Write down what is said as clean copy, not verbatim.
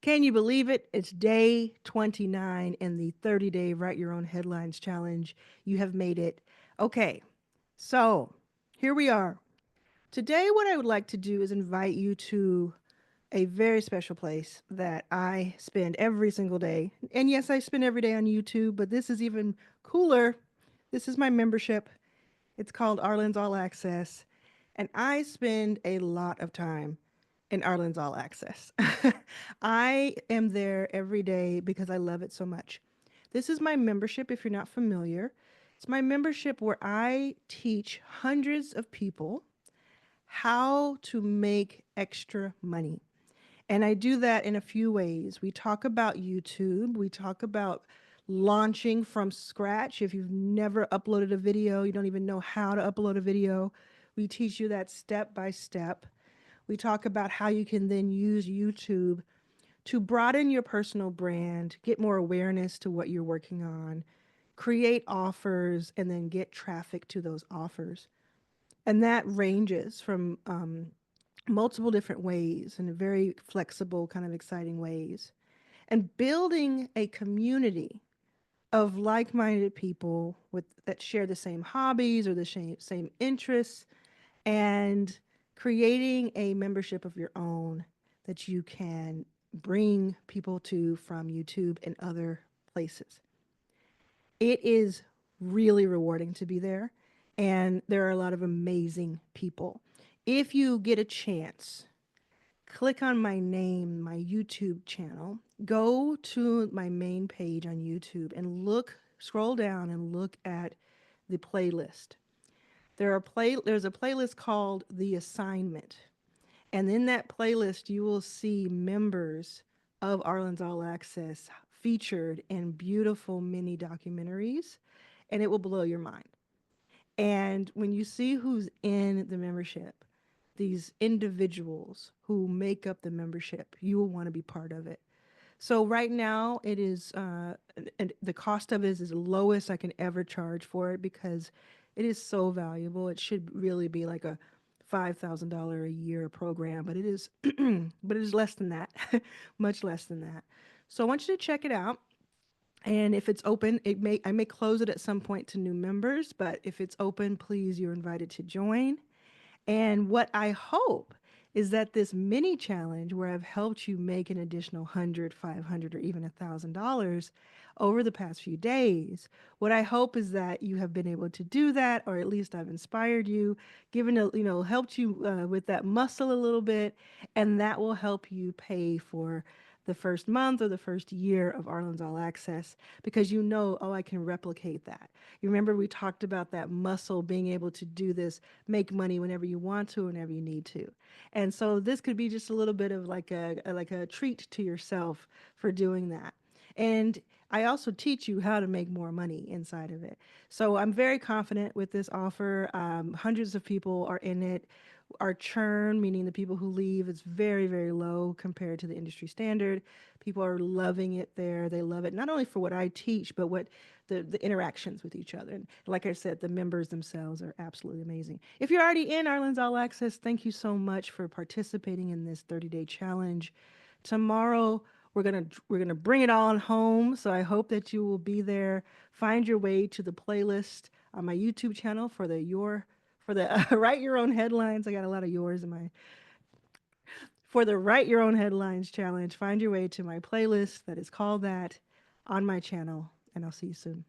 Can you believe it? It's day 29 in the 30-day Write Your Own Headlines Challenge. You have made it. Okay, so here we are. Today, what I would like to do is invite you to a very special place that I spend every single day. And yes, I spend every day on YouTube, but this is even cooler. This is my membership. It's called Arlan's All Access. And I spend a lot of time in Arlen's All Access. I am there every day because I love it so much. This is my membership, if you're not familiar. It's my membership where I teach hundreds of people how to make extra money. And I do that in a few ways. We talk about YouTube, we talk about launching from scratch. If you've never uploaded a video, you don't even know how to upload a video, we teach you that step by step. We talk about how you can then use YouTube to broaden your personal brand, get more awareness to what you're working on, create offers, and then get traffic to those offers. And that ranges from multiple different ways in very flexible, kind of exciting ways. And building a community of like-minded people with that share the same hobbies or the same interests, and creating a membership of your own that you can bring people to from YouTube and other places. It is really rewarding to be there, and there are a lot of amazing people. If you get a chance, click on my name, my YouTube channel, go to my main page on YouTube and scroll down and look at the playlist. There's a playlist called The Assignment. And in that playlist, you will see members of Arlen's All Access featured in beautiful mini documentaries, and it will blow your mind. And when you see who's in the membership, these individuals who make up the membership, you will want to be part of it. So right now it is, and the cost of it is as lowest I can ever charge for it because it is so valuable. It should really be like a $5,000 a year program, but it is, but it is less than that, much less than that. So I want you to check it out. And if it's open, I may close it at some point to new members, but if it's open, please, you're invited to join. And what I hope is that this mini challenge where I've helped you make an additional 100, 500, or even $1,000 over the past few days, what I hope is that you have been able to do that, or at least I've inspired you, helped you with that muscle a little bit, and that will help you pay for the first month or the first year of Arlen's All Access because you know, oh, I can replicate that. You remember we talked about that muscle being able to do this, make money whenever you want to, whenever you need to. And so this could be just a little bit of like a treat to yourself for doing that. And I also teach you how to make more money inside of it. So I'm very confident with this offer. Hundreds of people are in it. Our churn, meaning the people who leave, is very, very low compared to the industry standard. People are loving it there. They love it not only for what I teach, but what the interactions with each other. And like I said, the members themselves are absolutely amazing. If you're already in Arlen's All Access, thank you so much for participating in this 30-day challenge. Tomorrow, we're gonna bring it on home. So I hope that you will be there. Find your way to the playlist on my YouTube channel for the Write Your Own Headlines. I got a lot of yours in my for the Write Your Own Headlines challenge. Find your way to my playlist that is called that on my channel, and I'll see you soon.